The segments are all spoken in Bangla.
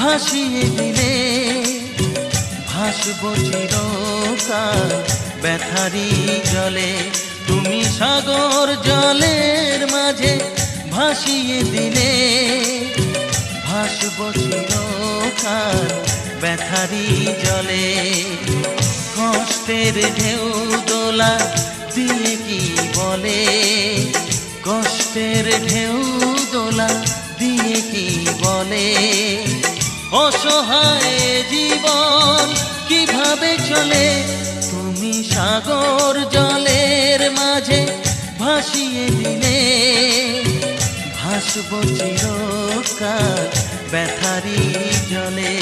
ভাসিয়ে দিলে ভাসব চিরকাল ব্যথারি জলে। তুমি সাগর জলের মাঝে ভাসিয়ে দিলে ভাসব চিরকাল ব্যথারি জলে। কষ্টের ঢেউ দোলা দিয়ে কি বলে, কষ্টের ঢেউ দোলা দিয়ে কি বলে, অসহায় জীবন কিভাবে চলে। তুমি সাগর জলের মাঝে ভাসিয়ে দিলে ভাসব চিরকাল ব্যথারি জলে।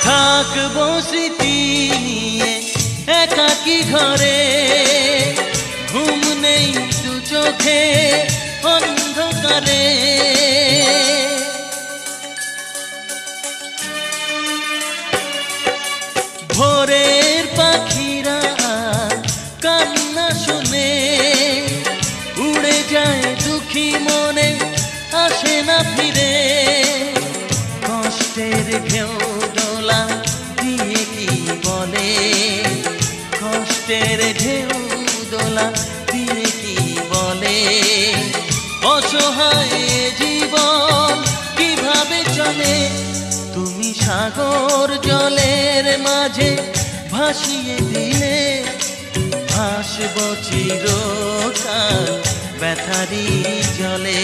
থাকবো স্মৃতি নিয়ে একাকী ঘরে, ঘুম নেই দু চোখে অন্ধকারে। ভোরের পাখিরা কান্না শুনে উড়ে যায় দুঃখী মনে আসে না ফিরে। কষ্টের ঢেউ দোলা দিয়ে কি বলে, কষ্টের ঢেউ দোলা দিয়ে কি বলে, অসহায় জীবন কিভাবে চলে। তুমি সাগর জলের মাঝে ভাসিয়ে দিলে ভাসব চিরকাল ব্যথারি জলে।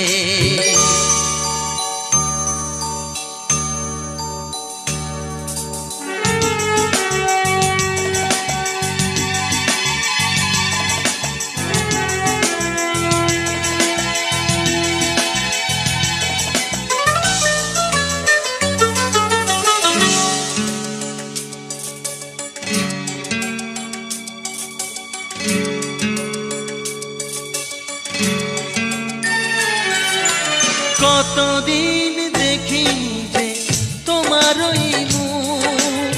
কতদিন দেখিনি যে তোমার ওই মুখ,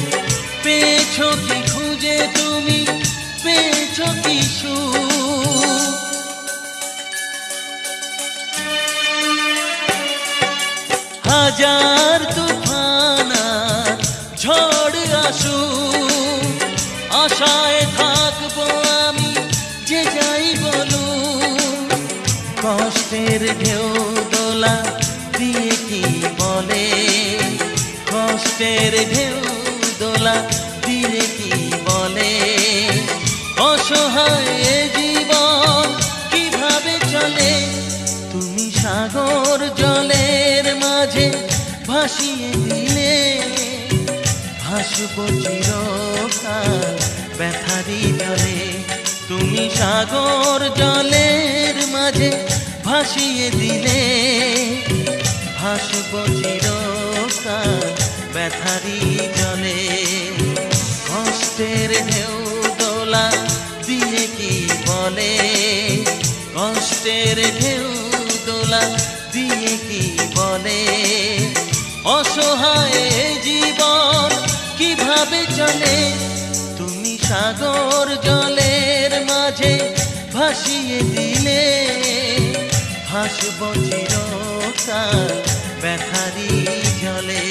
পেয়েছো কি খুঁজে তুমি, পেয়েছো কি সুখ। হাজার তুফান ঝড় আসুক, আশায় থাকবো আমি যে যাই বলুক। কষ্টের ঢেউ দোলা দিয়ে কি বলে, কষ্টের ঢেউ দোলা দিয়ে কি বলে, অসহায় জীবন কিভাবে চলে। তুমি সাগর জলের মাঝে ভাসিয়ে দিলে ভাসব চিরকাল ব্যথারি জলে। তুমি সাগর জলের মাঝে ভাসিয়ে দিলে ভাসব চিরকাল ব্যথারি জলে। কষ্টের ঢেউ দোলা দিয়ে কি বলে, কষ্টের ঢেউ দোলা দিয়ে কি বলে, অসহায় জীবন কিভাবে চলে। তুমি সাগর জলের মাঝে ভাসিয়ে দিলে ভাসব চিরকাল ব্যথারি জলে।